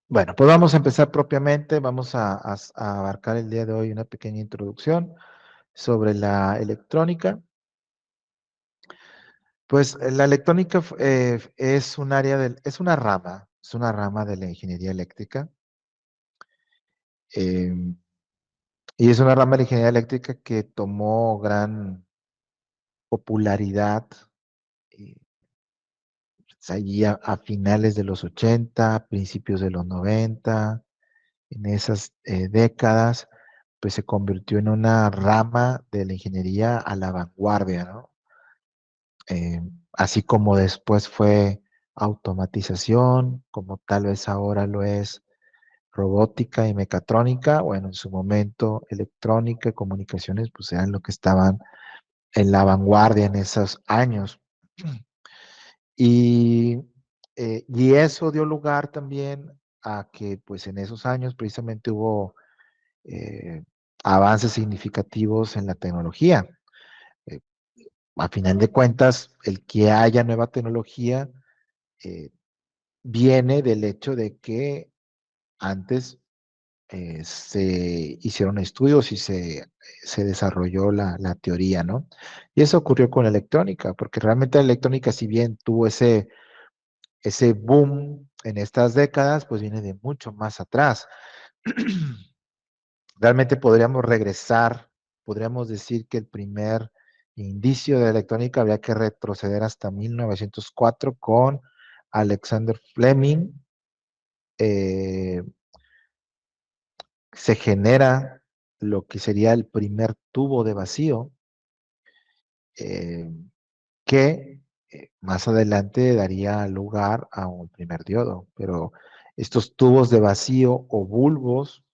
Bueno, pues vamos a empezar propiamente, vamos a abarcar el día de hoy una pequeña introducción sobre la electrónica. Pues la electrónica es un área es una rama de la ingeniería eléctrica, eh, y es una rama de la ingeniería eléctrica que tomó gran popularidad allí a finales de los 80, principios de los 90. En esas décadas, pues se convirtió en una rama de la ingeniería a la vanguardia, ¿no? Eh, Así como después fue automatización, como tal vez ahora lo es robótica y mecatrónica, bueno, en su momento electrónica y comunicaciones, pues eran lo que estaban en la vanguardia en esos años. Y, y eso dio lugar también a que, pues en esos años precisamente hubo eh, avances significativos en la tecnología. Eh, a final de cuentas, el que haya nueva tecnología eh, viene del hecho de que antes se hicieron estudios y se desarrolló la teoría, ¿no? Y eso ocurrió con la electrónica, porque realmente la electrónica, si bien tuvo ese boom en estas décadas, pues viene de mucho más atrás. Realmente podríamos regresar, podríamos decir que el primer indicio de la electrónica habría que retroceder hasta 1904 con Alexander Fleming. Eh, Se genera lo que sería el primer tubo de vacío, eh, que más adelante daría lugar a un primer diodo. Pero estos tubos de vacío o bulbos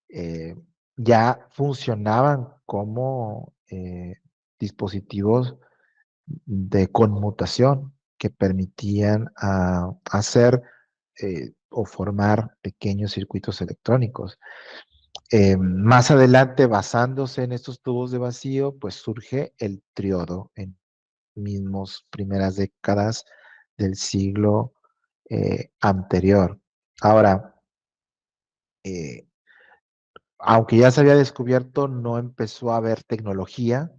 eh, ya funcionaban como dispositivos de conmutación que permitían hacer o formar pequeños circuitos electrónicos. Más adelante, basándose en estos tubos de vacío, pues surge el triodo en mismos primeras décadas del siglo anterior. Ahora, eh, aunque ya se había descubierto, no empezó a haber tecnología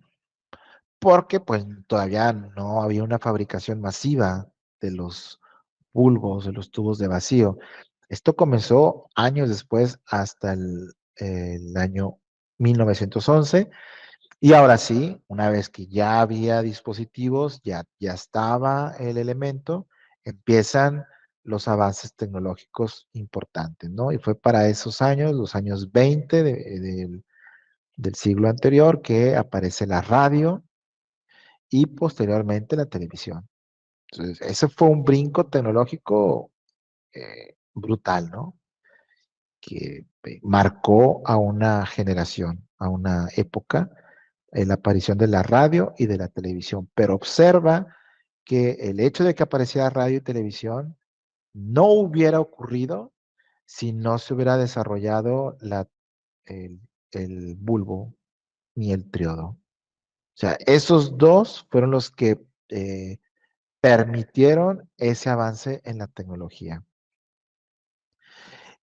porque pues todavía no había una fabricación masiva de los bulbos, de los tubos de vacío. Esto comenzó años después, hasta el año 1911, y ahora sí, una vez que ya había dispositivos, ya estaba el elemento, empiezan los avances tecnológicos importantes, ¿no? Y fue para esos años, los años 20 del siglo anterior, que aparece la radio y posteriormente la televisión. Entonces, ese fue un brinco tecnológico brutal, ¿no? Que marcó a una generación, a una época, la aparición de la radio y de la televisión. Pero observa que el hecho de que apareciera radio y televisión no hubiera ocurrido si no se hubiera desarrollado el, el bulbo ni el triodo. O sea, esos dos fueron los que permitieron ese avance en la tecnología.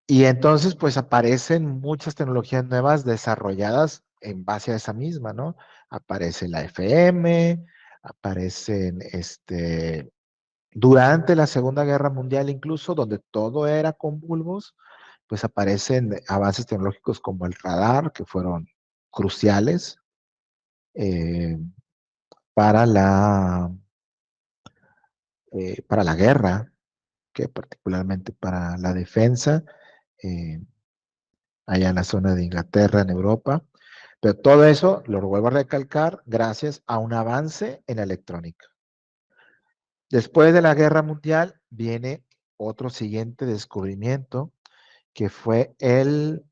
Y entonces, pues aparecen muchas tecnologías nuevas desarrolladas en base a esa misma, ¿no? Aparece la FM, aparecen durante la Segunda Guerra Mundial incluso, donde todo era con bulbos, pues aparecen avances tecnológicos como el radar, que fueron cruciales eh, para para la guerra, que particularmente para la defensa, eh, allá en la zona de Inglaterra, en Europa. Pero todo eso, lo vuelvo a recalcar, gracias a un avance en la electrónica. Después de la Guerra Mundial viene otro siguiente descubrimiento, que fue el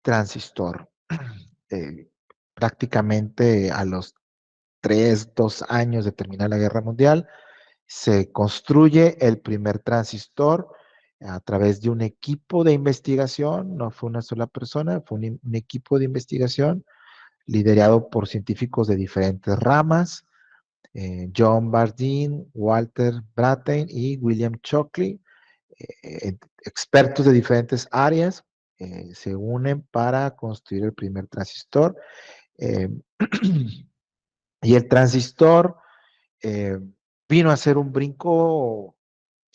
transistor. Eh, Prácticamente a los 2 años de terminar la Guerra Mundial, se construye el primer transistor a través de un equipo de investigación, no fue una sola persona, fue un equipo de investigación liderado por científicos de diferentes ramas, John Bardeen, Walter Brattain y William Shockley. expertos de diferentes áreas se unen para construir el primer transistor. Eh, y el transistor eh, vino a ser un brinco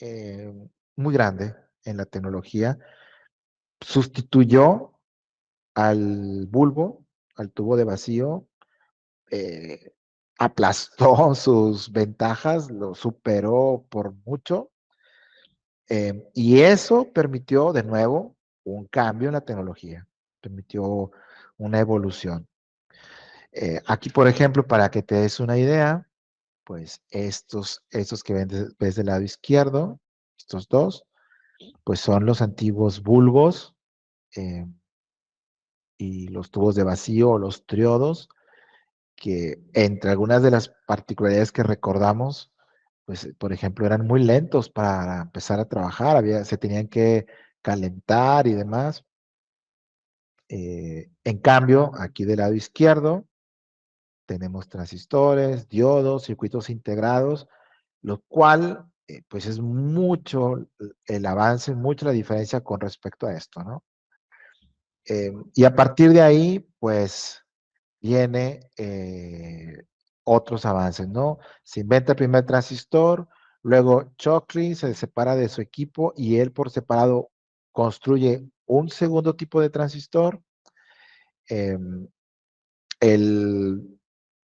eh, muy grande en la tecnología. Sustituyó al bulbo, al tubo de vacío, eh, aplastó sus ventajas, lo superó por mucho, y eso permitió de nuevo un cambio en la tecnología, permitió una evolución. Aquí, por ejemplo, para que te des una idea, pues estos que ves del lado izquierdo, estos dos, pues son los antiguos bulbos eh, y los tubos de vacío o los triodos, que entre algunas de las particularidades que recordamos, pues por ejemplo eran muy lentos para empezar a trabajar, se tenían que calentar y demás. En cambio, aquí del lado izquierdo tenemos transistores, diodos, circuitos integrados, lo cual pues es mucho el avance, mucho la diferencia con respecto a esto, ¿no? Y a partir de ahí, pues viene otros avances, ¿no? Se inventa el primer transistor, luego Shockley se separa de su equipo y él por separado construye un segundo tipo de transistor. Eh, el,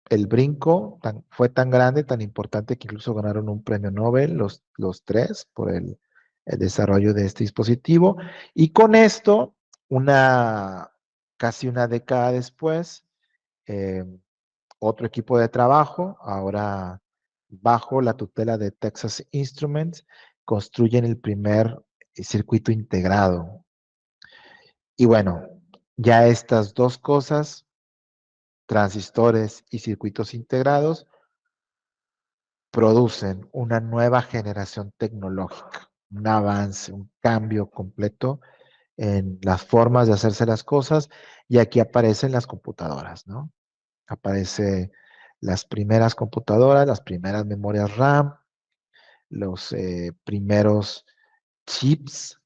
el brinco fue tan grande, tan importante que incluso ganaron un premio Nobel los tres por el desarrollo de este dispositivo. Y con esto, casi una década después, eh, otro equipo de trabajo, ahora bajo la tutela de Texas Instruments, construyen el primer circuito integrado. Y bueno, ya estas dos cosas, transistores y circuitos integrados, producen una nueva generación tecnológica, un avance, un cambio completo en las formas de hacerse las cosas, y aquí aparecen las computadoras, ¿no? Aparece las primeras computadoras, las primeras memorias RAM, los primeros chips,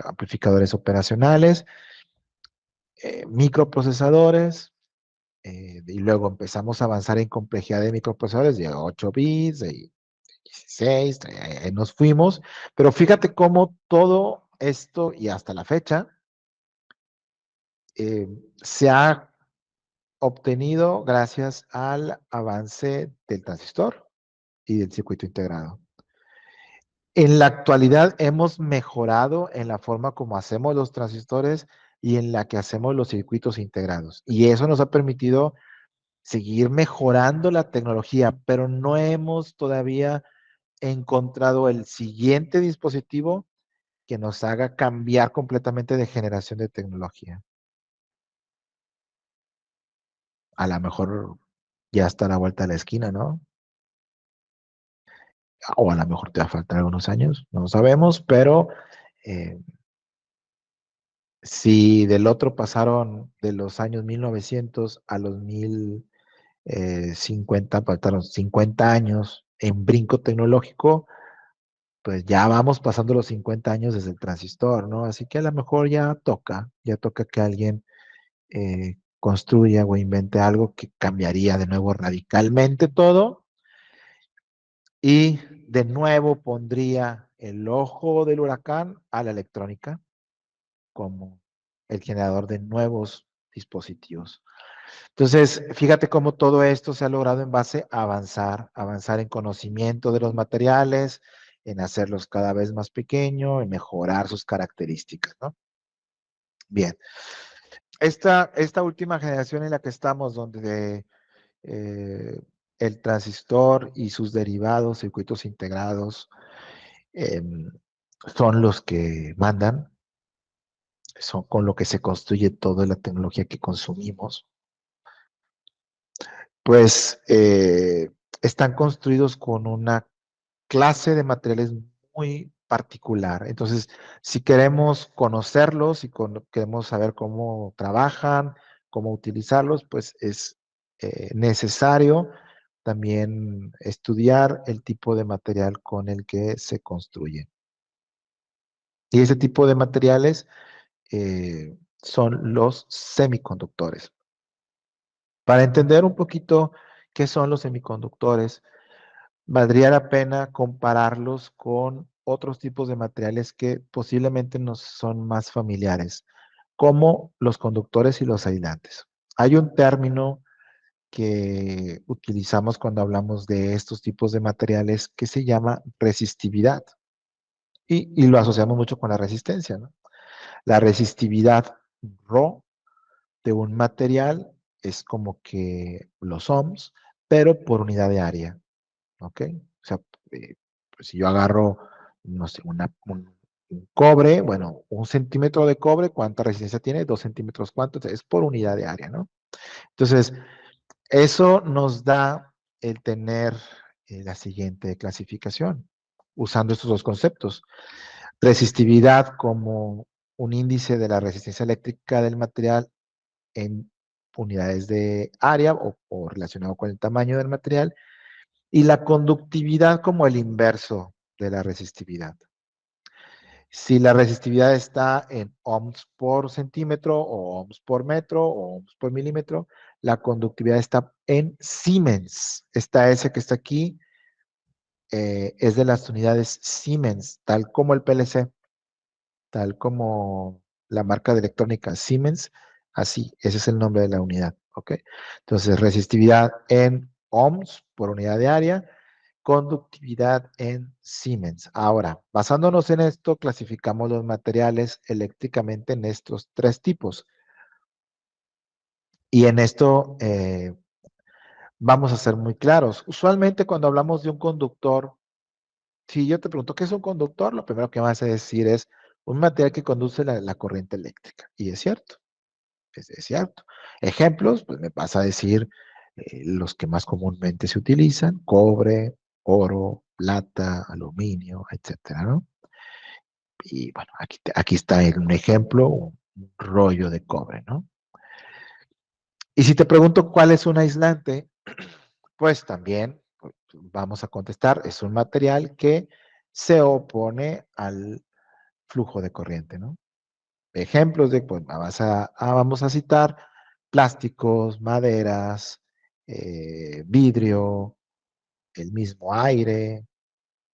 amplificadores operacionales, microprocesadores, y luego empezamos a avanzar en complejidad de microprocesadores de 8 bits, de 16, ahí nos fuimos, pero fíjate cómo todo esto y hasta la fecha eh, se ha obtenido gracias al avance del transistor y del circuito integrado. En la actualidad hemos mejorado en la forma como hacemos los transistores y en la que hacemos los circuitos integrados. Y eso nos ha permitido seguir mejorando la tecnología, pero no hemos todavía encontrado el siguiente dispositivo que nos haga cambiar completamente de generación de tecnología. A lo mejor ya está a la vuelta de la esquina, ¿no? O a lo mejor te va a faltar algunos años, no lo sabemos, pero eh, si del otro pasaron de los años 1900 a los 1050, faltaron 50 años en brinco tecnológico, pues ya vamos pasando los 50 años desde el transistor, ¿no? Así que a lo mejor ya toca que alguien construya o invente algo que cambiaría de nuevo radicalmente todo y de nuevo pondría el ojo del huracán a la electrónica como el generador de nuevos dispositivos. Entonces, fíjate cómo todo esto se ha logrado en base a avanzar en conocimiento de los materiales, en hacerlos cada vez más pequeños, en mejorar sus características, ¿no? Bien, esta última generación en la que estamos, donde eh, el transistor y sus derivados, circuitos integrados, eh, son los que mandan, son con lo que se construye toda la tecnología que consumimos, pues están construidos con una clase de materiales muy particular. Entonces, si queremos conocerlos y queremos saber cómo trabajan, cómo utilizarlos, pues es necesario también estudiar el tipo de material con el que se construye. Y ese tipo de materiales son los semiconductores. Para entender un poquito qué son los semiconductores, valdría la pena compararlos con otros tipos de materiales que posiblemente nos son más familiares, como los conductores y los aislantes. Hay un término que utilizamos cuando hablamos de estos tipos de materiales que se llama resistividad y lo asociamos mucho con la resistencia, ¿no? La resistividad Rho de un material es como que los ohms, pero por unidad de área, ¿ok? O sea, pues si yo agarro, no sé, un cobre, bueno, 1 centímetro de cobre, ¿cuánta resistencia tiene? 2 centímetros, ¿cuánto? Es por unidad de área, ¿no? Entonces, eso nos da el tener la siguiente clasificación, usando estos dos conceptos. Resistividad como un índice de la resistencia eléctrica del material en unidades de área o relacionado con el tamaño del material, y la conductividad como el inverso de la resistividad. Si la resistividad está en ohms por centímetro o ohms por metro o ohms por milímetro, la conductividad está en Siemens. Esta S que está aquí es de las unidades Siemens, tal como el PLC, tal como la marca de electrónica Siemens, así, ese es el nombre de la unidad, ¿ok? Entonces, resistividad en ohms por unidad de área, conductividad en Siemens. Ahora, basándonos en esto, clasificamos los materiales eléctricamente en estos tres tipos. Y en esto vamos a ser muy claros. Usualmente cuando hablamos de un conductor, si yo te pregunto qué es un conductor, lo primero que vas a decir es un material que conduce la corriente eléctrica. Y es cierto, es cierto. Ejemplos, pues me vas a decir los que más comúnmente se utilizan, cobre, oro, plata, aluminio, etcétera, ¿no? Y bueno, aquí está un ejemplo, un rollo de cobre, ¿no? Y si te pregunto cuál es un aislante, pues también pues, vamos a contestar, es un material que se opone al flujo de corriente, ¿no? Ejemplos de, pues vamos a citar plásticos, maderas, vidrio, el mismo aire,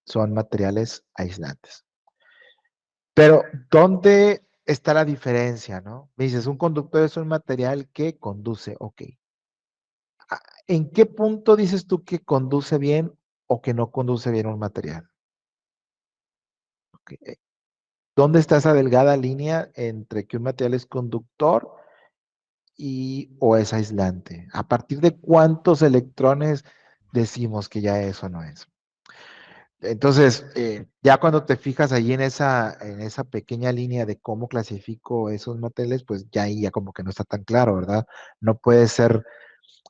son materiales aislantes. Pero, ¿dónde está la diferencia, no? Me dices, un conductor es un material que conduce, ok. ¿En qué punto dices tú que conduce bien o que no conduce bien un material? Ok. ¿Dónde está esa delgada línea entre que un material es conductor y o es aislante? ¿A partir de cuántos electrones decimos que ya eso no es? Entonces, ya cuando te fijas ahí en esa pequeña línea de cómo clasifico esos materiales, pues ya ahí ya como que no está tan claro, ¿verdad? No puede ser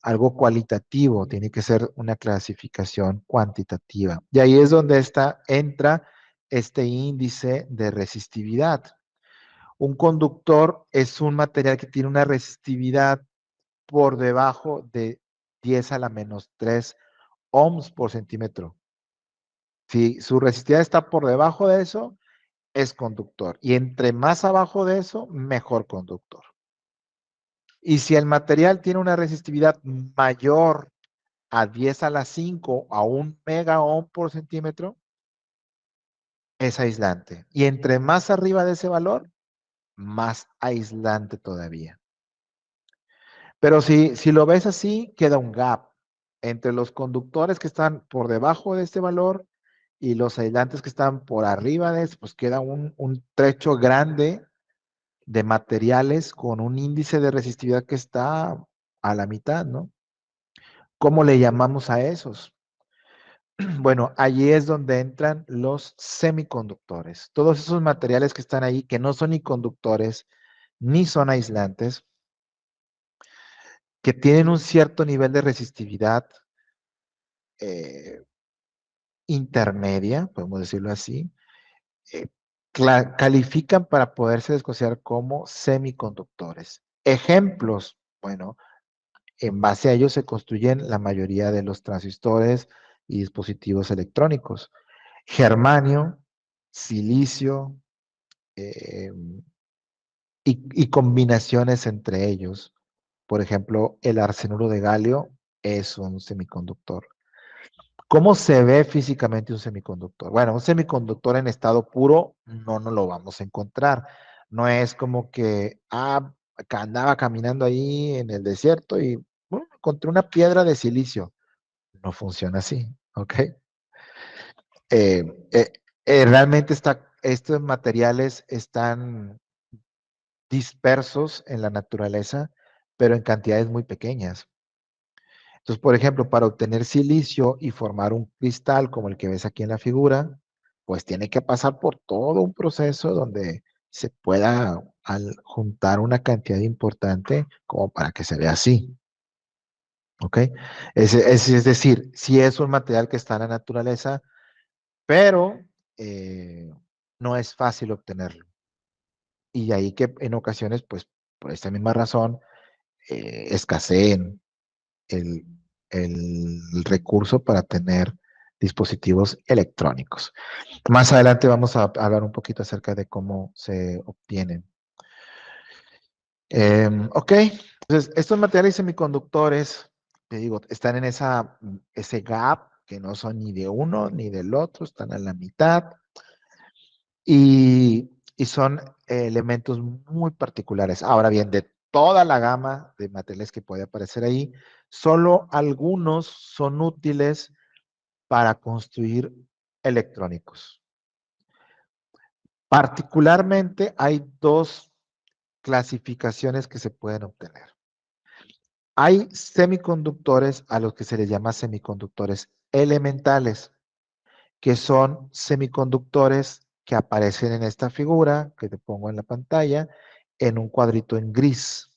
algo cualitativo, tiene que ser una clasificación cuantitativa. Y ahí es donde entra este índice de resistividad. Un conductor es un material que tiene una resistividad por debajo de 10 a la menos 3 ohms por centímetro. Si su resistividad está por debajo de eso, es conductor. Y entre más abajo de eso, mejor conductor. Y si el material tiene una resistividad mayor a 10 a la 5 a 1 megaohm por centímetro, es aislante. Y entre más arriba de ese valor, más aislante todavía. Pero si lo ves así, queda un gap entre los conductores que están por debajo de este valor y los aislantes que están por arriba de eso, pues queda un trecho grande de materiales con un índice de resistividad que está a la mitad, ¿no? ¿Cómo le llamamos a esos? Bueno, allí es donde entran los semiconductores. Todos esos materiales que están ahí, que no son ni conductores, ni son aislantes, que tienen un cierto nivel de resistividad eh, intermedia, podemos decirlo así, eh, califican para poderse desconsiderar como semiconductores. Ejemplos, bueno, en base a ellos se construyen la mayoría de los transistores y dispositivos electrónicos. Germanio, silicio, eh, y combinaciones entre ellos. Por ejemplo, el arsenuro de galio es un semiconductor. ¿Cómo se ve físicamente un semiconductor? Bueno, un semiconductor en estado puro no lo vamos a encontrar. No es como que andaba caminando ahí en el desierto y bueno, encontré una piedra de silicio. No funciona así, ¿ok? Eh, eh, realmente estos materiales están dispersos en la naturaleza, pero en cantidades muy pequeñas. Entonces, por ejemplo, para obtener silicio y formar un cristal como el que ves aquí en la figura, pues tiene que pasar por todo un proceso donde se pueda juntar una cantidad importante como para que se vea así. ¿Ok? Es decir, sí es un material que está en la naturaleza, pero eh, no es fácil obtenerlo. Y de ahí que en ocasiones, pues por esta misma razón, escaseen el, el recurso para tener dispositivos electrónicos. Más adelante vamos a hablar un poquito acerca de cómo se obtienen. Ok, entonces estos materiales semiconductores, te digo, están en ese gap que no son ni de uno ni del otro, están a la mitad y son elementos muy particulares. Ahora bien, de toda la gama de materiales que puede aparecer ahí, solo algunos son útiles para construir electrónicos. Particularmente hay dos clasificaciones que se pueden obtener. Hay semiconductores a los que se les llama semiconductores elementales, que son semiconductores que aparecen en esta figura que te pongo en la pantalla, en un cuadrito en gris.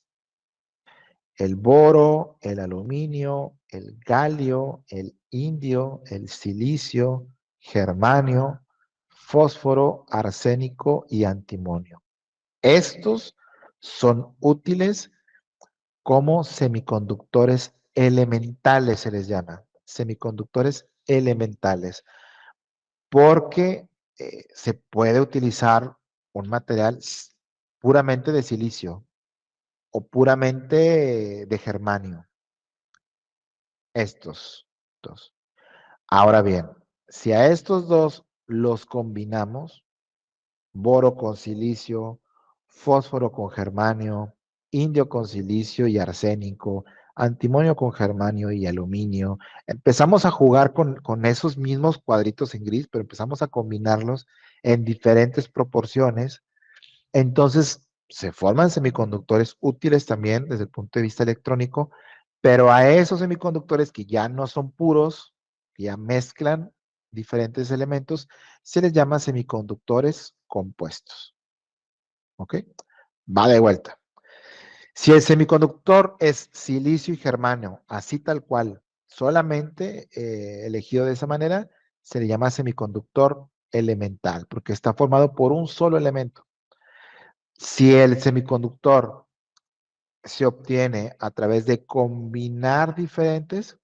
El boro, el aluminio, el galio, el indio, el silicio, germanio, fósforo, arsénico y antimonio. Estos son útiles como semiconductores elementales, se les llama, semiconductores elementales, porque se puede utilizar un material puramente de silicio o puramente de germanio. Estos dos. Ahora bien, si a estos dos los combinamos, boro con silicio, fósforo con germanio, indio con silicio y arsénico, antimonio con germanio y aluminio, empezamos a jugar con esos mismos cuadritos en gris, pero empezamos a combinarlos en diferentes proporciones. Entonces, se forman semiconductores útiles también desde el punto de vista electrónico, pero a esos semiconductores que ya no son puros, que ya mezclan diferentes elementos, se les llama semiconductores compuestos. ¿Ok? Va de vuelta. Si el semiconductor es silicio y germanio, así tal cual, solamente elegido de esa manera, se le llama semiconductor elemental, porque está formado por un solo elemento. Si el semiconductor se obtiene a través de combinar diferentes,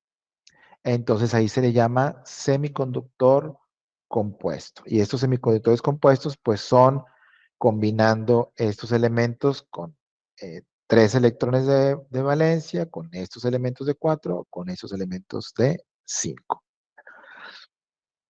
entonces ahí se le llama semiconductor compuesto. Y estos semiconductores compuestos pues son combinando estos elementos con 3 electrones de valencia, con estos elementos de 4, con estos elementos de 5.